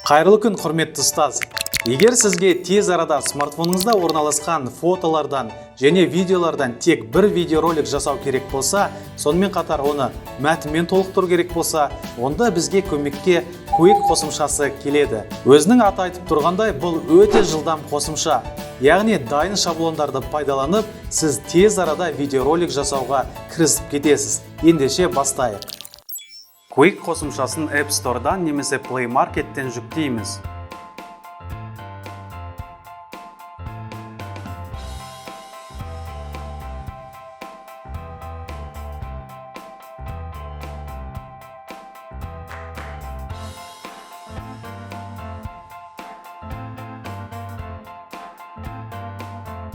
Қайырлы күн, құрметті ұстаз. Егер сізге тез арада смартфоныңызда орналасқан фотолардан және видеолардан тек бір видеоролик жасау керек болса, сонымен қатар оны мәтінмен толықтыру керек болса, онда бізге көмекке Quick қосымшасы келеді. Өзінің аты айтып тұрғандай, бұл өте жылдам қосымша. Яғни дайын шаблондарды пайдаланып, сіз тез арада видеоролик жасауға кірісіп кетесіз. Ендеше бастайық. Quick қосымшасын App Store'дан немесе Play Market'тен жүктейміз.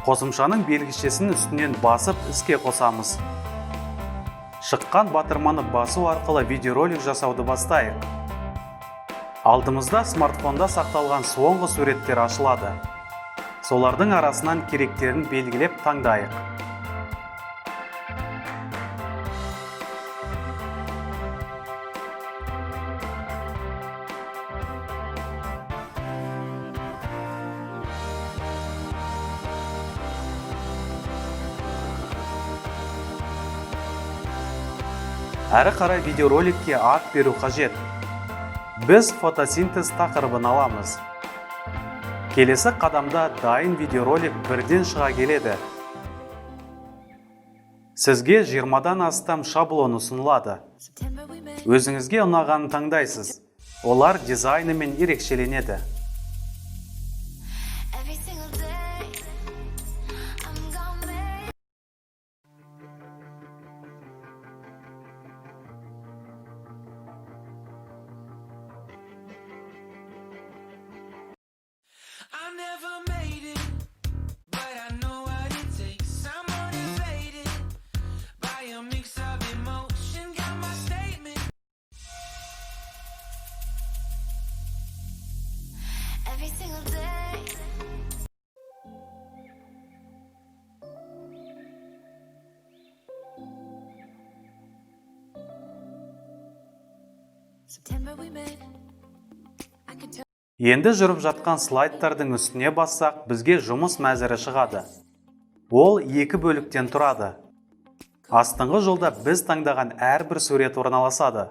Қосымшаның белгішесін үстінен басып іске қосамыз. Шыққан батырманы басу арқылы видеоролик жасауды бастайық. Алдымызда смартфонда сақталған соңғы суреттер ашылады. Солардың арасынан керектерін белгілеп таңдайық. Әрі қарай видеороликке ат беру қажет. Біз фотосинтез тақырыбын аламыз. Келесі қадамда дайын видеоролик бірден шыға келеді. Сізге 20-дан астам шаблон ұсынылады. Өзіңізге ұнағанын таңдайсыз. Олар дизайнымен ерекшеленеді. I never made it, but I know what it takes. I'm motivated by a mix of emotion. Got my statement. Every single day. September we met. I can tell. Енді жүріп жатқан слайдтардың үстіне бассақ, бізге жұмыс мәзірі шығады. Ол 2 бөліктен тұрады. Астыңғы жолда біз таңдаған әрбір сурет орналасады.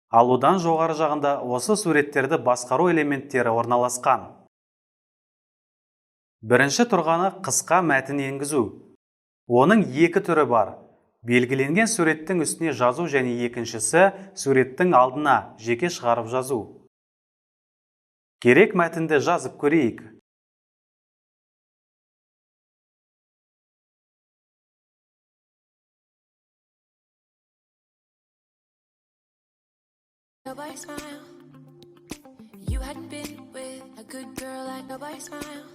Алудан жоғары жағында осы суреттерді басқару элементтері орналасқан. Бірінші тұрғаны қысқа мәтін енгізу. Оның 2 түрі бар. Белгіленген суреттің үстіне жазу және екіншісі суреттің алдына жеке шығарып жазу. Керек мәтінді жазып көрейік. Nobody smile. You hadn't been with a good girl like nobody smile.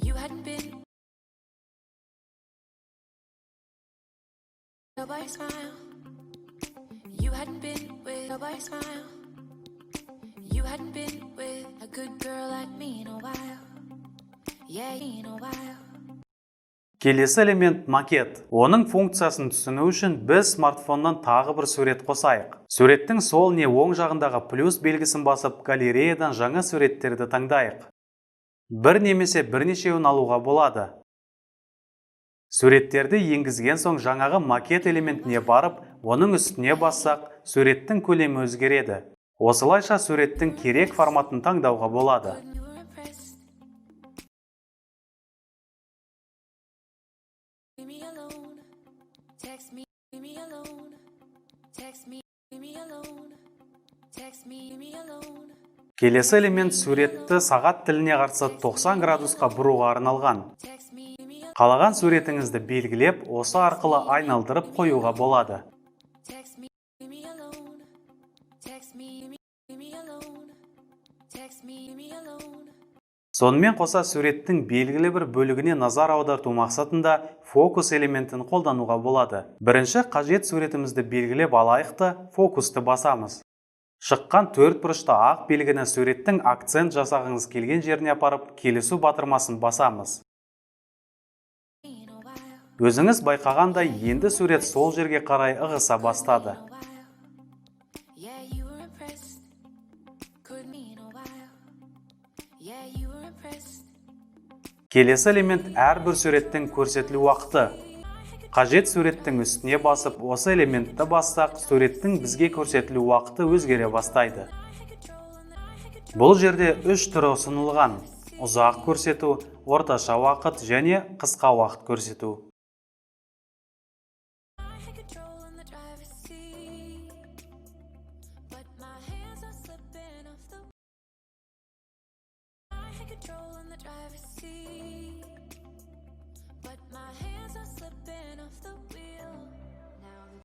You hadn't been. Nobody smile. You hadn't been with nobody smile. You hadn't been with a good girl like me in a while. Yeah, in a while. Келесі элемент макет. Оның функциясын түсіну үшін біз смартфоннан тағы бір сурет қосайық. Суреттің сол не оң жағындағы плюс белгісін басып, галереядан жаңа суреттерді таңдайық. Бір немесе бірнешеуін алуға болады. Суреттерді енгізген соң жаңағы макет элементіне барып, оның үстіне бассақ, суреттің көлемі өзгереді. Осылайша суреттің керек форматын таңдауға болады. Келесі элемент суретті сағат тіліне қарсы 90 градусқа бұруға арналған. Қалаған суретіңізді белгілеп, осы арқылы айналдырып қоюға болады. Сонымен қоса суреттің белгілі бір бөлігіне назар аударту мақсатында фокус элементін қолдануға болады. Бірінші қажет суретімізді белгілеп алайықты, фокусты басамыз. Шыққан 4 бұрышты ақ белгіні суреттің акцент жасағыңыз келген жеріне апарып, келісу батырмасын басамыз. Өзіңіз байқағандай, енді сурет сол жерге қарай ығыса бастады. Келесі элемент әрбір суреттің көрсетілу уақыты. Қажет суреттің үстіне басып, осы элементті бассақ, суреттің бізге көрсетілу уақыты өзгере бастайды. Бұл жерде 3 түрі ұсынылған: ұзақ көрсету, орташа уақыт және қысқа уақыт көрсету.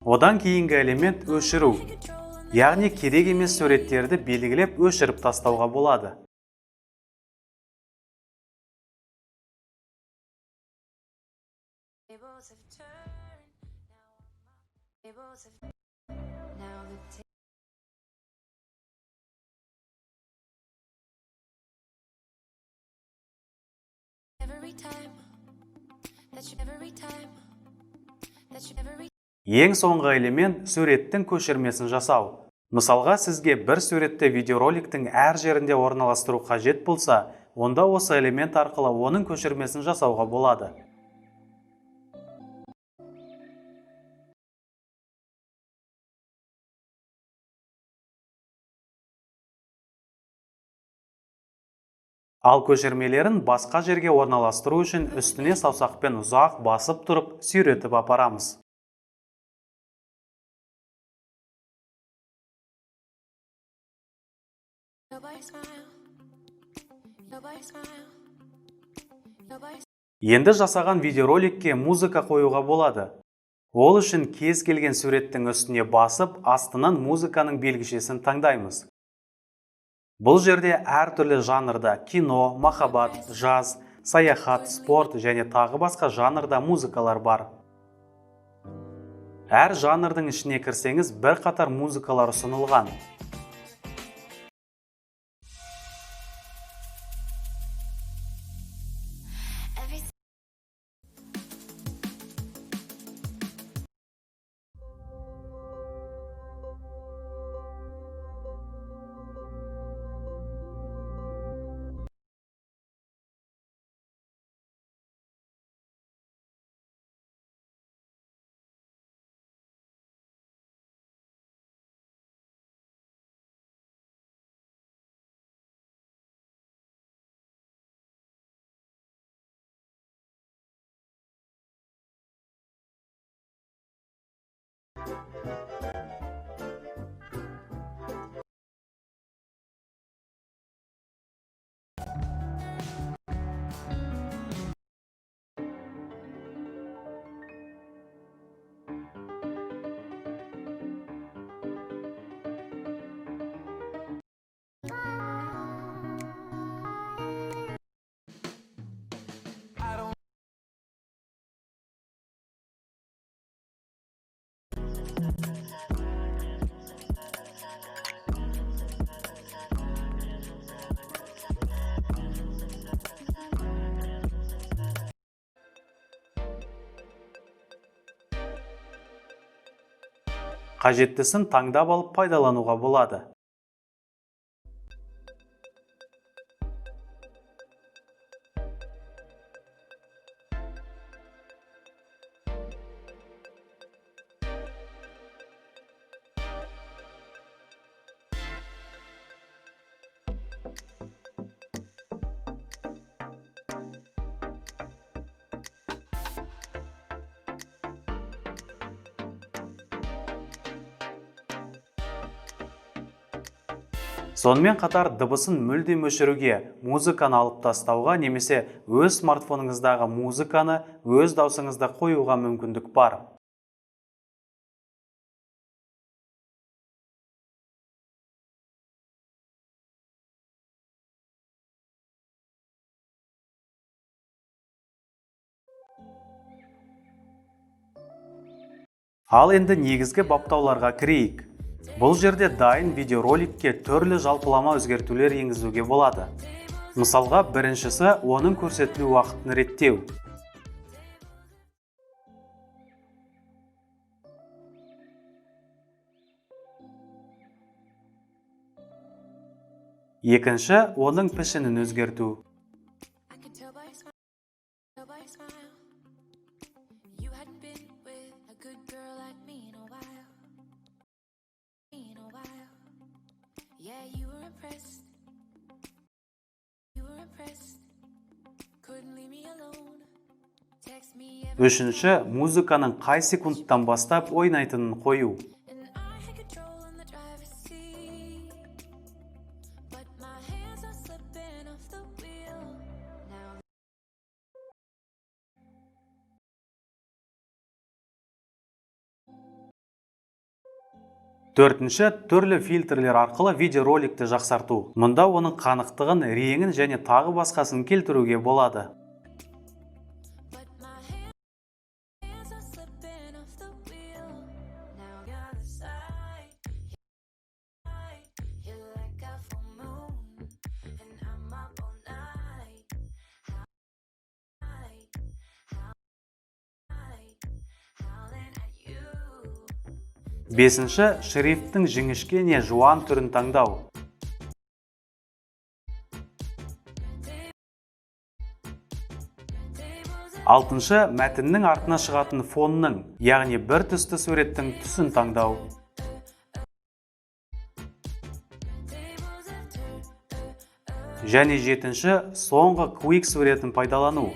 Одан кейінгі элемент өшіру. Яғни керек емес суреттерді белгілеп өшіріп тастауға болады. Ең соңғы элемент суреттің көшірмесін жасау. Мысалға, сізге бір суретті видеороликтің әр жерінде орналастыру қажет болса, онда осы элемент арқылы оның көшірмесін жасауға болады. Ал көшірмелерін басқа жерге орналастыру үшін үстіне саусақпен ұзақ басып тұрып, сүйретіп апарамыз. Енді жасаған видеороликке музыка қоюға болады. Ол үшін кез келген суреттің үстіне басып, астынан музыканың белгішесін таңдаймыз. Бұл жерде әртүрлі жанрда кино, махаббат, жаз, саяхат, спорт және тағы басқа жанрда музыкалар бар. Әр жанрдың ішіне кірсеңіз, бір қатар музыкалар ұсынылған. Қажеттісін таңдап алып пайдалануға болады. Сонымен қатар дыбысын мүлдем өшіруге, музыканы алып тастауға немесе өз смартфоныңыздағы музыканы өз даусыңызда қоюға мүмкіндік бар. Ал енді негізгі баптауларға кірейік. Бұл жерде дайын видеороликке түрлі жалпылама өзгертулер енгізуге болады. Мысалға, біріншісі оның көрсетілу уақытын реттеу. Екінші, оның пішінін өзгерту. hadn't been with a good girl like me in a while. Yeah, you were impressed. You were impressed. Couldn't leave me alone. Text me every Үшінші, музыканың қай секундтан бастап ойнайтынын қою. and I had control on the driver's seat. But my hands are slipping off the wheel. Now Төртінші, түрлі фильтрлер арқылы видеороликті жақсарту. Мұнда оның қанықтығын, реңін және тағы басқасын келтіруге болады. but my hands are slipping off the wheel. Now the other side. You're like a full moon, and I'm up all night. Howling at you. Бесінші, шрифттің жіңішке не жуан түрін таңдау. Алтыншы, мәтіннің артына шығатын фонның, яғни бір түсті суреттің түсін таңдау. Және жетінші, соңғы куик суретін пайдалану.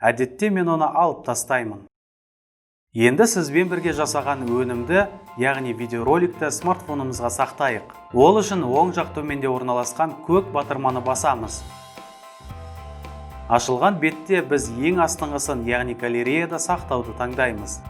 Әдетте мен оны алып тастаймын. Енді сізбен бірге жасаған өнімді, яғни видеороликті смартфонымызға сақтайық. Ол үшін оң жақ төменде орналасқан көк батырманы басамыз. Ашылған бетте біз ең астыңғысын, яғни галереяда сақтауды таңдаймыз.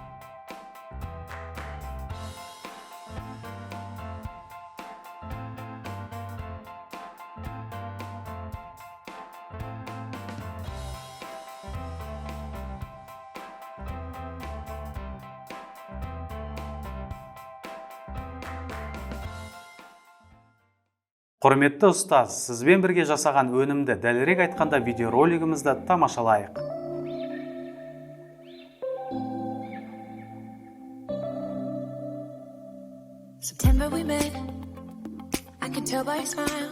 Құрметті ұстаз, сізбен бірге жасаған өнімді, дәлірек айтқанда видеоролигімізді тамашалайық. September we met. I could tell by your smile.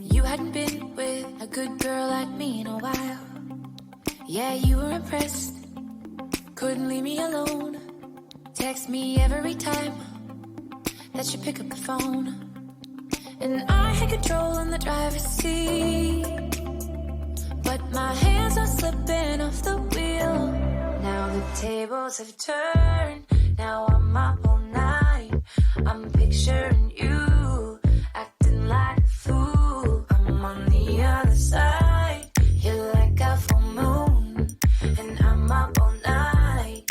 You hadn't been with a good girl like me in a while. Yeah, you were impressed. Couldn't leave me alone. Text me every time that you pick up the phone. And I had control on the driver's seat. But my hands are slipping off the wheel. Now the tables have turned. Now I'm up all night. I'm picturing you acting like a fool. I'm on the other side. You're like a full moon, and I'm up all night,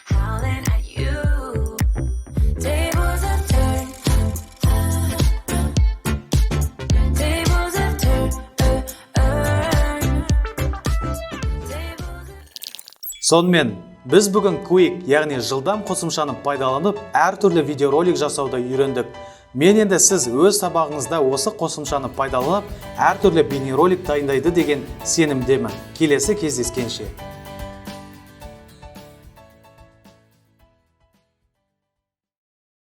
howling at you. Tables have turned. Tables have turned. Сонымен, біз бүгін Quick, яғни жылдам қосымшаны пайдаланып, әртүрлі видеоролик жасауды үйрендік. Мен енді сіз өз сабағыңызда осы қосымшаны пайдаланып, әртүрлі бейнеролик дайындайды деген сенімдемін. Келесі кездескенше.